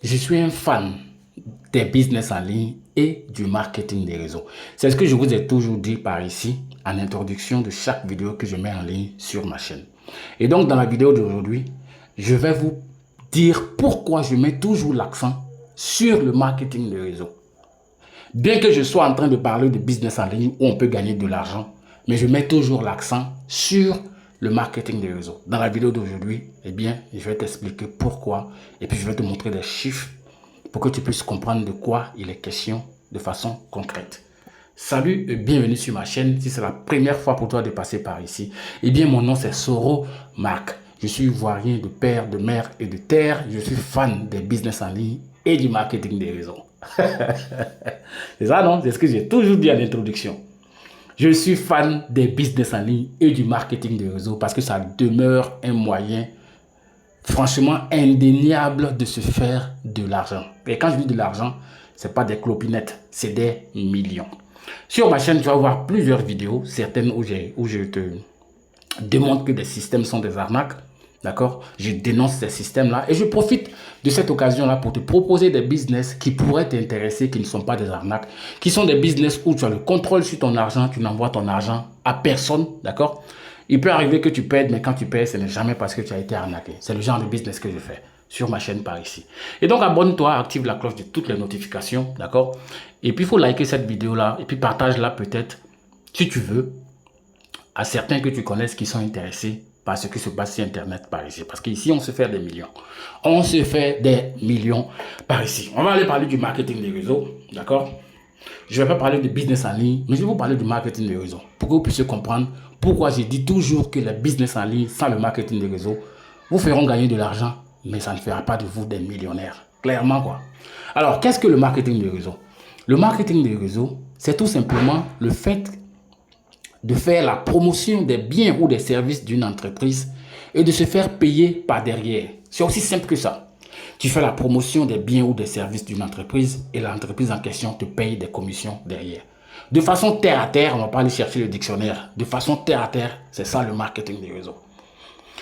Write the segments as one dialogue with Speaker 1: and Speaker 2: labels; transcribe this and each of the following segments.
Speaker 1: Je suis un fan des business en ligne et du marketing des réseaux. C'est ce que je vous ai toujours dit par ici en introduction de chaque vidéo que je mets en ligne sur ma chaîne. Et donc dans la vidéo d'aujourd'hui, je vais vous dire pourquoi je mets toujours l'accent sur le marketing des réseaux. Bien que je sois en train de parler de business en ligne où on peut gagner de l'argent, mais je mets toujours l'accent sur le marketing des réseaux. Dans la vidéo d'aujourd'hui, eh bien, je vais t'expliquer pourquoi et puis je vais te montrer des chiffres pour que tu puisses comprendre de quoi il est question de façon concrète. Salut et bienvenue sur ma chaîne. Si c'est la première fois pour toi de passer par ici, eh bien, mon nom c'est Soro Marc. Je suis ivoirien de père, de mère et de terre. Je suis fan des business en ligne et du marketing des réseaux. C'est ça, non? C'est ce que j'ai toujours dit à l'introduction. Je suis fan des business en ligne et du marketing des réseaux parce que ça demeure un moyen franchement indéniable de se faire de l'argent. Et quand je dis de l'argent, ce n'est pas des clopinettes, c'est des millions. Sur ma chaîne, tu vas voir plusieurs vidéos, certaines où je te démontre que des systèmes sont des arnaques. D'accord? Je dénonce ces systèmes-là et je profite de cette occasion-là pour te proposer des business qui pourraient t'intéresser, qui ne sont pas des arnaques, qui sont des business où tu as le contrôle sur ton argent, tu n'envoies ton argent à personne. D'accord? Il peut arriver que tu perdes, mais quand tu perds, ce n'est jamais parce que tu as été arnaqué. C'est le genre de business que je fais sur ma chaîne par ici. Et donc, abonne-toi, active la cloche de toutes les notifications. D'accord? Et puis, il faut liker cette vidéo-là et puis partage-la peut-être, si tu veux, à certains que tu connaisses qui sont intéressés par ce qui se passe sur Internet par ici. Parce qu'ici, on se fait des millions. On se fait des millions par ici. On va aller parler du marketing des réseaux. D'accord? Je ne vais pas parler de business en ligne, mais je vais vous parler du marketing des réseaux. Pour que vous puissiez comprendre pourquoi je dis toujours que les business en ligne sans le marketing des réseaux vous feront gagner de l'argent, mais ça ne fera pas de vous des millionnaires. Clairement, quoi. Alors, qu'est-ce que le marketing des réseaux? Le marketing des réseaux, c'est tout simplement le fait de faire la promotion des biens ou des services d'une entreprise et de se faire payer par derrière. C'est aussi simple que ça. Tu fais la promotion des biens ou des services d'une entreprise et l'entreprise en question te paye des commissions derrière. De façon terre à terre, on ne va pas aller chercher le dictionnaire. De façon terre à terre, c'est ça le marketing des réseaux.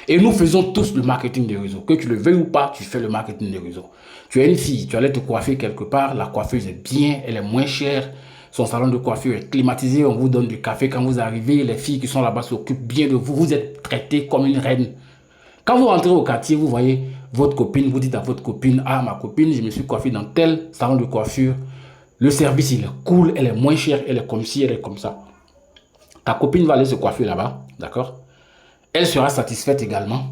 Speaker 1: Et nous faisons tous le marketing des réseaux. Que tu le veuilles ou pas, tu fais le marketing des réseaux. Tu es une fille, tu allais te coiffer quelque part, la coiffeuse est bien, elle est moins chère. Son salon de coiffure est climatisé, on vous donne du café quand vous arrivez. Les filles qui sont là-bas s'occupent bien de vous, vous êtes traité comme une reine. Quand vous rentrez au quartier, vous voyez votre copine, vous dites à votre copine, ah ma copine, je me suis coiffée dans tel salon de coiffure. Le service, il est cool, elle est moins chère, elle est comme ci, elle est comme ça. Ta copine va aller se coiffer là-bas, d'accord? Elle sera satisfaite également.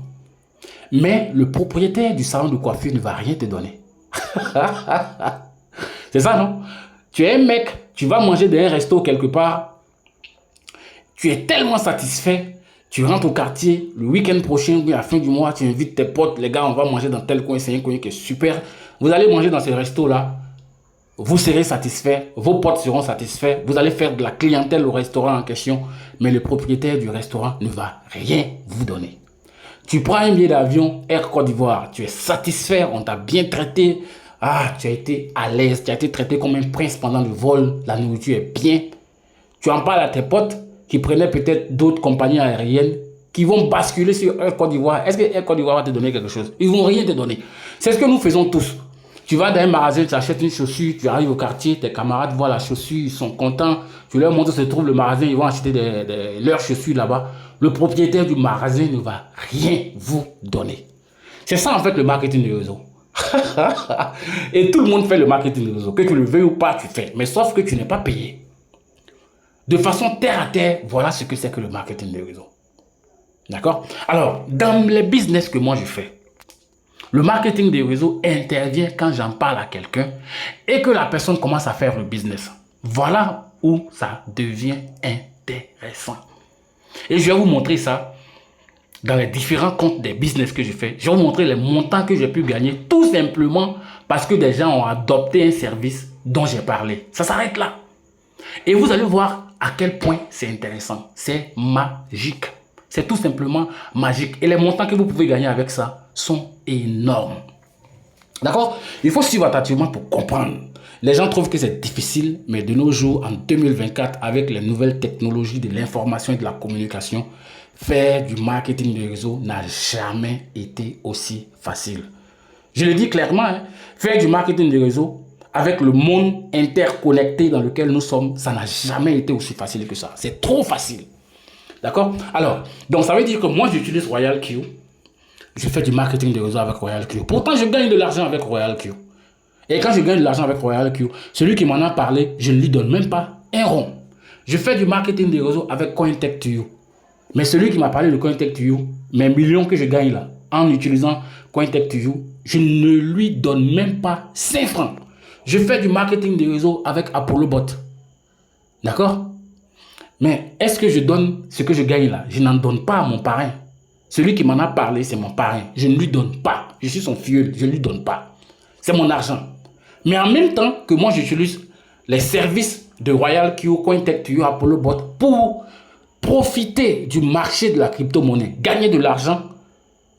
Speaker 1: Mais le propriétaire du salon de coiffure ne va rien te donner. C'est ça, non? Tu es un mec, tu vas manger dans un resto quelque part. Tu es tellement satisfait. Tu rentres au quartier, le week-end prochain, ou à la fin du mois, tu invites tes potes. Les gars, on va manger dans tel coin, c'est un coin qui est super. Vous allez manger dans ce resto-là. Vous serez satisfait, vos potes seront satisfaits. Vous allez faire de la clientèle au restaurant en question. Mais le propriétaire du restaurant ne va rien vous donner. Tu prends un billet d'avion, Air Côte d'Ivoire, tu es satisfait, on t'a bien traité. Ah, tu as été à l'aise, tu as été traité comme un prince pendant le vol, la nourriture est bien. Tu en parles à tes potes qui prenaient peut-être d'autres compagnies aériennes qui vont basculer sur Air Côte d'Ivoire. Est-ce que Air Côte d'Ivoire va te donner quelque chose? Ils ne vont rien te donner. C'est ce que nous faisons tous. Tu vas dans un magasin, tu achètes une chaussure, tu arrives au quartier, tes camarades voient la chaussure, ils sont contents. Tu leur montres où se trouve le magasin, ils vont acheter leurs chaussures là-bas. Le propriétaire du magasin ne va rien vous donner. C'est ça en fait le marketing de réseau. Et tout le monde fait le marketing de réseau. Que tu le veuilles ou pas, tu fais. Mais sauf que tu n'es pas payé. De façon terre à terre, voilà ce que c'est que le marketing de réseau. D'accord? Alors, dans les business que moi je fais, le marketing des réseaux intervient quand j'en parle à quelqu'un et que la personne commence à faire le business. Voilà où ça devient intéressant. Et je vais vous montrer ça dans les différents comptes des business que je fais. Je vais vous montrer les montants que j'ai pu gagner tout simplement parce que des gens ont adopté un service dont j'ai parlé. Ça s'arrête là. Et vous allez voir à quel point c'est intéressant. C'est magique. C'est tout simplement magique. Et les montants que vous pouvez gagner avec ça sont énormes. D'accord? Il faut suivre attentivement pour comprendre. Les gens trouvent que c'est difficile, mais de nos jours, en 2024, avec les nouvelles technologies de l'information et de la communication, faire du marketing de réseau n'a jamais été aussi facile. Je le dis clairement, hein, faire du marketing de réseau avec le monde interconnecté dans lequel nous sommes, ça n'a jamais été aussi facile que ça. C'est trop facile. D'accord? Alors, donc ça veut dire que moi, j'utilise RoyalQ. Je fais du marketing de réseau avec RoyalQ. Pourtant, je gagne de l'argent avec RoyalQ. Et quand je gagne de l'argent avec RoyalQ, celui qui m'en a parlé, je ne lui donne même pas un rond. Je fais du marketing de réseau avec CoinTech2You. Mais celui qui m'a parlé de CoinTech2You, mes millions que je gagne là, en utilisant CoinTech2You, je ne lui donne même pas 5 francs. Je fais du marketing de réseau avec ApolloBot. D'accord? Mais est-ce que je donne ce que je gagne là? Je n'en donne pas à mon parrain. Celui qui m'en a parlé, c'est mon parrain. Je ne lui donne pas. Je suis son filleul, je ne lui donne pas. C'est mon argent. Mais en même temps que moi, j'utilise les services de RoyalQ, CoinTech2You, ApolloBot pour profiter du marché de la crypto-monnaie, gagner de l'argent,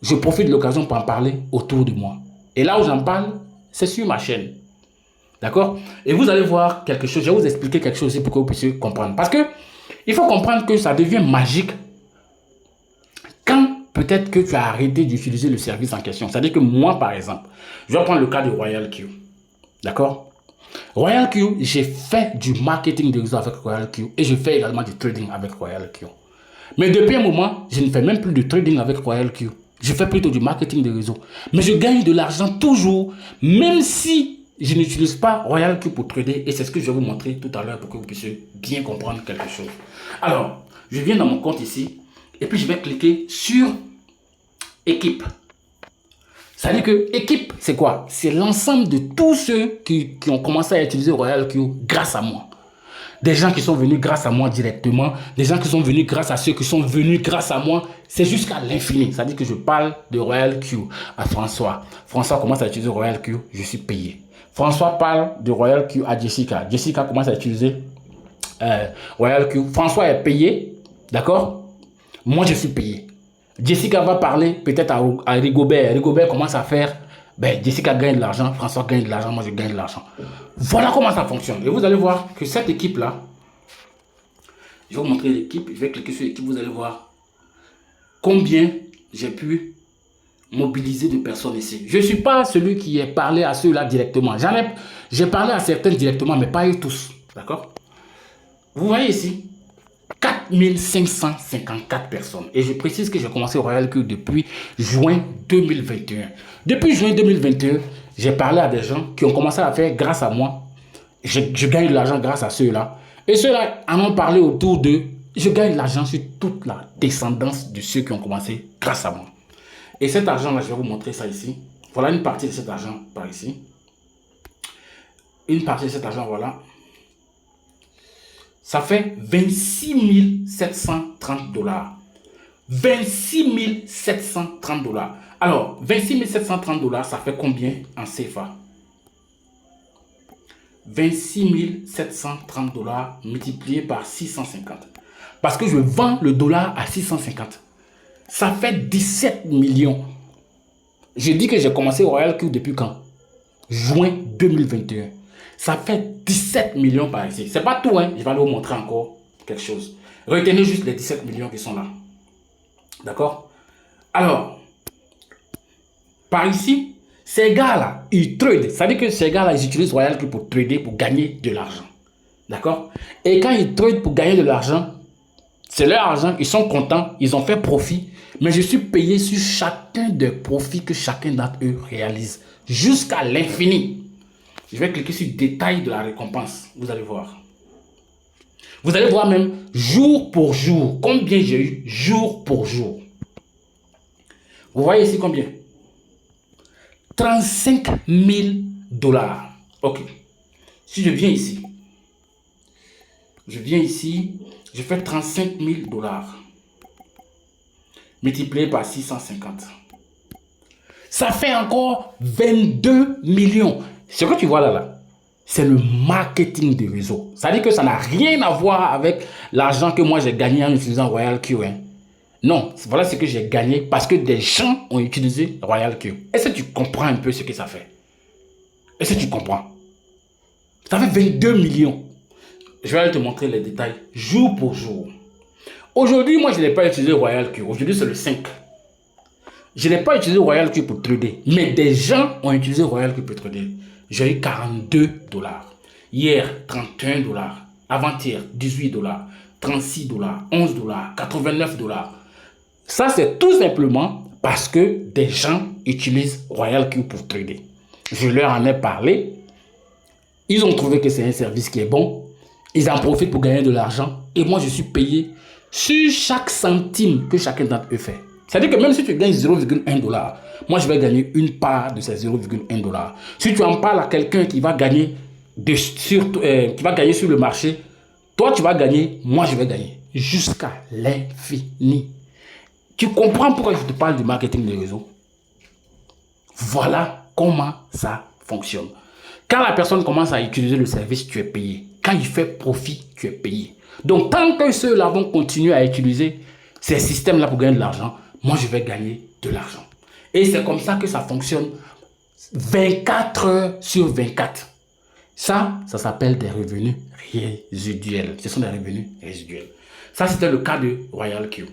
Speaker 1: je profite de l'occasion pour en parler autour de moi. Et là où j'en parle, c'est sur ma chaîne. D'accord? Et vous allez voir quelque chose, je vais vous expliquer quelque chose aussi pour que vous puissiez comprendre. Parce que il faut comprendre que ça devient magique quand peut-être que tu as arrêté d'utiliser le service en question. C'est-à-dire que moi, par exemple, je vais prendre le cas de RoyalQ. D'accord? RoyalQ, j'ai fait du marketing de réseau avec RoyalQ et je fais également du trading avec RoyalQ. Mais depuis un moment, je ne fais même plus de trading avec RoyalQ. Je fais plutôt du marketing de réseau. Mais je gagne de l'argent toujours, même si je n'utilise pas RoyalQ pour trader. Et c'est ce que je vais vous montrer tout à l'heure pour que vous puissiez bien comprendre quelque chose. Alors, je viens dans mon compte ici et puis je vais cliquer sur équipe. Ça veut dire que équipe, c'est quoi? C'est l'ensemble de tous ceux qui ont commencé à utiliser RoyalQ grâce à moi. Des gens qui sont venus grâce à moi directement, des gens qui sont venus grâce à ceux qui sont venus grâce à moi. C'est jusqu'à l'infini. Ça veut dire que je parle de RoyalQ à François. François commence à utiliser RoyalQ, je suis payé. François parle de RoyalQ à Jessica. Jessica commence à utiliser RoyalQ. François est payé, d'accord? Moi, je suis payé. Jessica va parler peut-être à Rigobert. Rigobert commence à faire, Jessica gagne de l'argent, François gagne de l'argent, moi je gagne de l'argent. Voilà comment ça fonctionne. Et vous allez voir que cette équipe-là, je vais vous montrer l'équipe, je vais cliquer sur l'équipe, vous allez voir combien j'ai pu mobiliser de personnes ici. Je ne suis pas celui qui est parlé à ceux-là directement. J'ai parlé à certains directement, mais pas eux tous. D'accord? Vous voyez ici 4554 personnes. Et je précise que j'ai commencé RoyalQ depuis juin 2021. Depuis juin 2021, j'ai parlé à des gens qui ont commencé à faire grâce à moi. Je gagne de l'argent grâce à ceux-là. Et ceux-là en ont parlé autour d'eux. Je gagne de l'argent sur toute la descendance de ceux qui ont commencé grâce à moi. Et cet argent-là, je vais vous montrer ça ici. Voilà une partie de cet argent par ici. Une partie de cet argent, voilà. Ça fait 26 730 $. 26 730 $. Alors, 26 730 $, ça fait combien en CFA? 26 730 $ multiplié par 650. Parce que je vends le dollar à 650. Ça fait 17 millions. Je dis que j'ai commencé RoyalQ depuis quand? Juin 2021. Ça fait 17 millions par ici. C'est pas tout, hein. Je vais aller vous montrer encore quelque chose. Retenez juste les 17 millions qui sont là. D'accord? Alors, par ici, ces gars-là, ils tradent. Ça veut dire que ces gars-là, ils utilisent RoyalQ pour trader, pour gagner de l'argent. D'accord? Et quand ils tradent pour gagner de l'argent, c'est leur argent, ils sont contents, ils ont fait profit. Mais je suis payé sur chacun des profits que chacun d'entre eux réalise. Jusqu'à l'infini. Je vais cliquer sur détail de la récompense. Vous allez voir. Vous allez voir même jour pour jour. Combien j'ai eu jour pour jour. Vous voyez ici combien? 35 000 $. Ok. Si je viens ici. Je fais 35 000 $. Multiplié par 650. Ça fait encore 22 millions. Ce que tu vois là, c'est le marketing de réseau. Ça veut dire que ça n'a rien à voir avec l'argent que moi j'ai gagné en utilisant RoyalQ. Hein. Non, voilà ce que j'ai gagné parce que des gens ont utilisé RoyalQ. Est-ce que tu comprends un peu ce que ça fait? Est-ce que tu comprends? Ça fait 22 millions. Je vais aller te montrer les détails jour pour jour. Aujourd'hui, moi, je n'ai pas utilisé RoyalQ. Aujourd'hui, c'est le 5. Je n'ai pas utilisé RoyalQ pour trader, mais des gens ont utilisé RoyalQ pour trader. J'ai eu 42 dollars. Hier, 31 dollars. Avant-hier, 18 dollars. 36 dollars. 11 dollars. 89 dollars. Ça, c'est tout simplement parce que des gens utilisent RoyalQ pour trader. Je leur en ai parlé. Ils ont trouvé que c'est un service qui est bon. Ils en profitent pour gagner de l'argent. Et moi, je suis payé sur chaque centime que chacun d'entre eux fait. C'est-à-dire que même si tu gagnes 0,1 $, moi, je vais gagner une part de ces 0,1 $. Si tu en parles à quelqu'un qui va gagner sur le marché, toi, tu vas gagner, moi, je vais gagner. Jusqu'à l'infini. Tu comprends pourquoi je te parle du marketing de réseau? Voilà comment ça fonctionne. Quand la personne commence à utiliser le service, tu es payé. Quand il fait profit, tu es payé. Donc, tant que ceux-là vont continuer à utiliser ces systèmes-là pour gagner de l'argent, moi, je vais gagner de l'argent. Et c'est comme ça que ça fonctionne 24 heures sur 24. Ça s'appelle des revenus résiduels. Ce sont des revenus résiduels. Ça, c'était le cas de RoyalQ.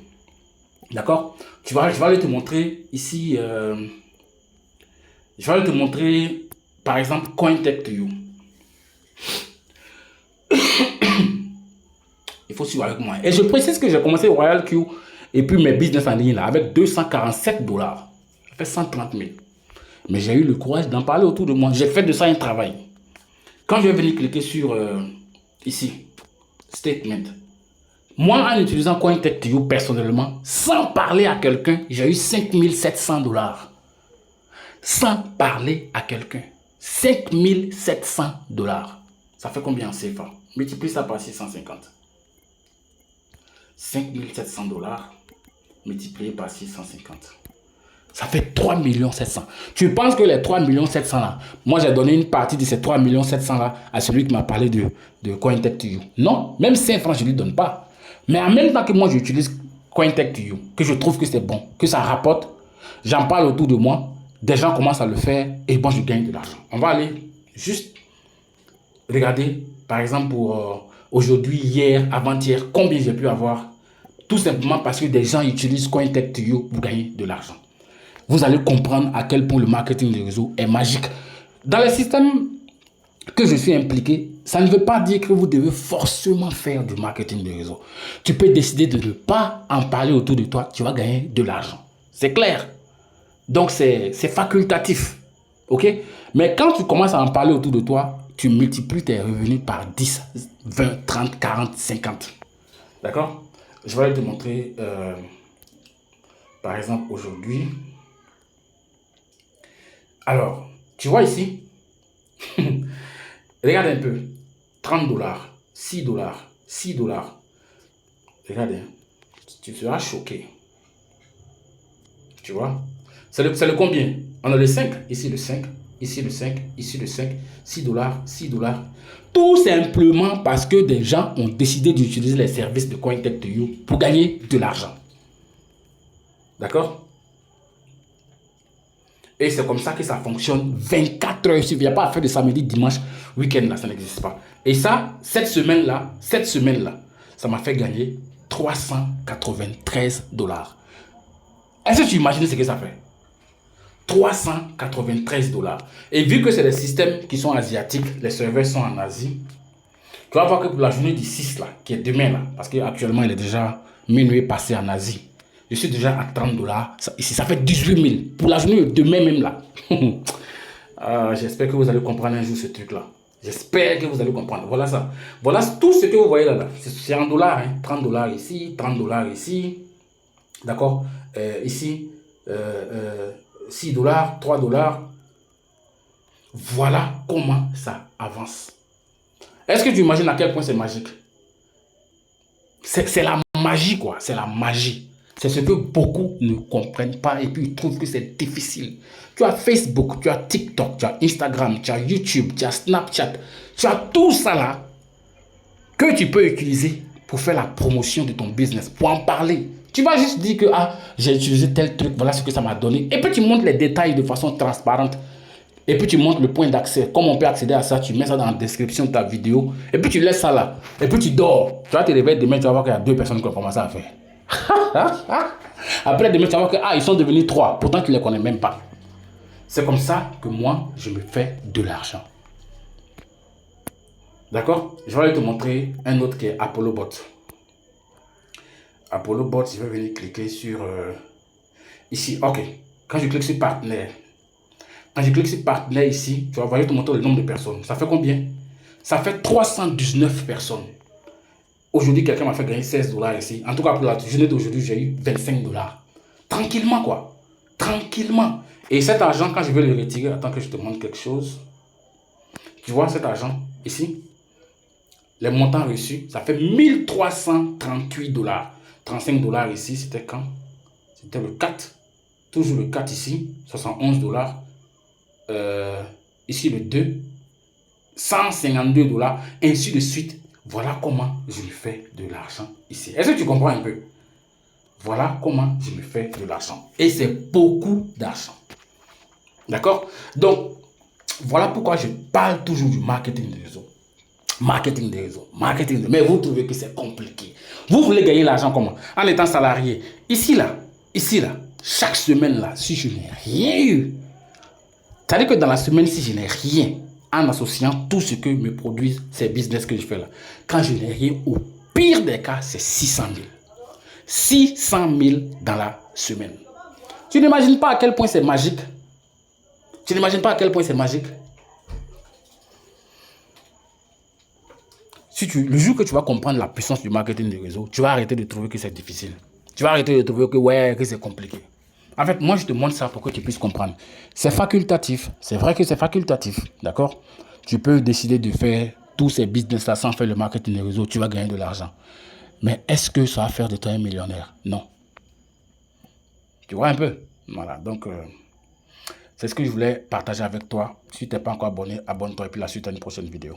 Speaker 1: D'accord? Je vais aller te montrer ici. Je vais aller te montrer, par exemple, CoinTech2You. Il faut suivre avec moi. Et je précise que j'ai commencé RoyalQ et puis mes business en ligne là, avec 247 dollars. Ça fait 130 000. Mais j'ai eu le courage d'en parler autour de moi. J'ai fait de ça un travail. Quand je vais venir cliquer sur ici, Statement. Moi, en utilisant CoinTech2You personnellement, sans parler à quelqu'un, j'ai eu 5 700 dollars. Sans parler à quelqu'un. 5 700 dollars. Ça fait combien en CFA? Multiplie ça par 650. 5 700 dollars multiplié par 650. Ça fait 3 700 000. Tu penses que les 3 700 000 là, moi j'ai donné une partie de ces 3 700 000 là à celui qui m'a parlé de CoinTech2You? Non, même 5 francs je ne lui donne pas. Mais en même temps que moi j'utilise CoinTech2You, que je trouve que c'est bon, que ça rapporte, j'en parle autour de moi, des gens commencent à le faire et moi je gagne de l'argent. On va aller juste regarder, par exemple pour aujourd'hui, hier, avant-hier, combien j'ai pu avoir. Tout simplement parce que des gens utilisent CoinTech2You pour gagner de l'argent. Vous allez comprendre à quel point le marketing de réseau est magique. Dans les systèmes que je suis impliqué, ça ne veut pas dire que vous devez forcément faire du marketing de réseau. Tu peux décider de ne pas en parler autour de toi, tu vas gagner de l'argent. C'est clair. Donc c'est facultatif. Ok? Mais quand tu commences à en parler autour de toi, tu multiplies tes revenus par 10, 20, 30, 40, 50. D'accord? Je vais te montrer, par exemple, aujourd'hui. Alors, tu vois ici, regarde un peu, 30 dollars, 6 dollars, 6 dollars. Regarde, tu seras choqué. Tu vois? C'est le combien? On a le 5, ici le 5, ici le 5, ici le 5, 6 dollars, 6 dollars. Tout simplement parce que des gens ont décidé d'utiliser les services de CoinTech2You pour gagner de l'argent. D'accord? Et c'est comme ça que ça fonctionne 24 heures sur 24. Il n'y a pas à faire de samedi, dimanche, week-end là, ça n'existe pas. Et ça, cette semaine-là, ça m'a fait gagner 393 dollars. Est-ce que tu imagines ce que ça fait? 393 dollars. Et vu que c'est des systèmes qui sont asiatiques, les serveurs sont en Asie, tu vas voir que pour la journée du 6 là, qui est demain là, parce qu'actuellement il est déjà minuit passé en Asie, je suis déjà à 30 dollars. Ici, ça fait 18 000 pour la journée de demain même là. J'espère que vous allez comprendre un jour ce truc là. J'espère que vous allez comprendre. Voilà ça. Voilà tout ce que vous voyez là. C'est en dollars. Hein. 30 dollars ici, 30 dollars ici. D'accord? Ici, 6 dollars, 3 dollars. Voilà comment ça avance. Est-ce que tu imagines à quel point c'est magique? C'est la magie quoi. C'est la magie. C'est ce que beaucoup ne comprennent pas et puis ils trouvent que c'est difficile. Tu as Facebook, tu as TikTok, tu as Instagram, tu as YouTube, tu as Snapchat. Tu as tout ça là que tu peux utiliser pour faire la promotion de ton business, pour en parler. Tu vas juste dire que j'ai utilisé tel truc, voilà ce que ça m'a donné. Et puis tu montres les détails de façon transparente. Et puis tu montres le point d'accès. Comment on peut accéder à ça, tu mets ça dans la description de ta vidéo. Et puis tu laisses ça là. Et puis tu dors. Tu vas te réveiller demain, tu vas voir qu'il y a 2 personnes qui ont commencé à faire. Après, demain, tu vas voir que ils sont devenus 3. Pourtant, tu ne les connais même pas. C'est comme ça que moi, je me fais de l'argent. D'accord? Je vais aller te montrer un autre qui est Apollo Bot. Apollo Bot, je vais venir cliquer sur... ici, ok. Quand je clique sur partenaire, ici, tu vas voir, je te montrer le nombre de personnes. Ça fait combien? Ça fait 319 personnes. Aujourd'hui, quelqu'un m'a fait gagner 16 $ ici. En tout cas, pour la journée d'aujourd'hui, j'ai eu 25 $. Tranquillement, quoi. Tranquillement. Et cet argent, quand je vais le retirer, attends que je te montre quelque chose. Tu vois cet argent ici? Les montants reçus, ça fait 1338 $. 35 $ ici, c'était quand? C'était le 4. Toujours le 4 ici, 71 $. Ici le 2, 152 $, ainsi de suite. Voilà comment je me fais de l'argent ici. Est-ce que tu comprends un peu? Voilà comment je me fais de l'argent. Et c'est beaucoup d'argent. D'accord? Donc, voilà pourquoi je parle toujours du marketing des réseaux. Marketing des réseaux. Marketing des... Mais vous trouvez que c'est compliqué. Vous voulez gagner l'argent comment? En étant salarié. Ici, là, chaque semaine, là, si je n'ai rien eu, c'est-à-dire que dans la semaine, si je n'ai rien, en associant tout ce que me produisent ces business que je fais là, quand je n'ai rien, au pire des cas, c'est 600 000. 600 000 dans la semaine. Tu n'imagines pas à quel point c'est magique. Tu n'imagines pas à quel point c'est magique. Le jour que tu vas comprendre la puissance du marketing des réseaux, tu vas arrêter de trouver que c'est difficile. Tu vas arrêter de trouver que c'est compliqué. En fait, moi, je te montre ça pour que tu puisses comprendre. C'est facultatif. C'est vrai que c'est facultatif. D'accord? Tu peux décider de faire tous ces business-là sans faire le marketing des réseaux. Tu vas gagner de l'argent. Mais est-ce que ça va faire de toi un millionnaire? Non. Tu vois un peu? Voilà. Donc, c'est ce que je voulais partager avec toi. Si tu n'es pas encore abonné, abonne-toi et puis la suite à une prochaine vidéo.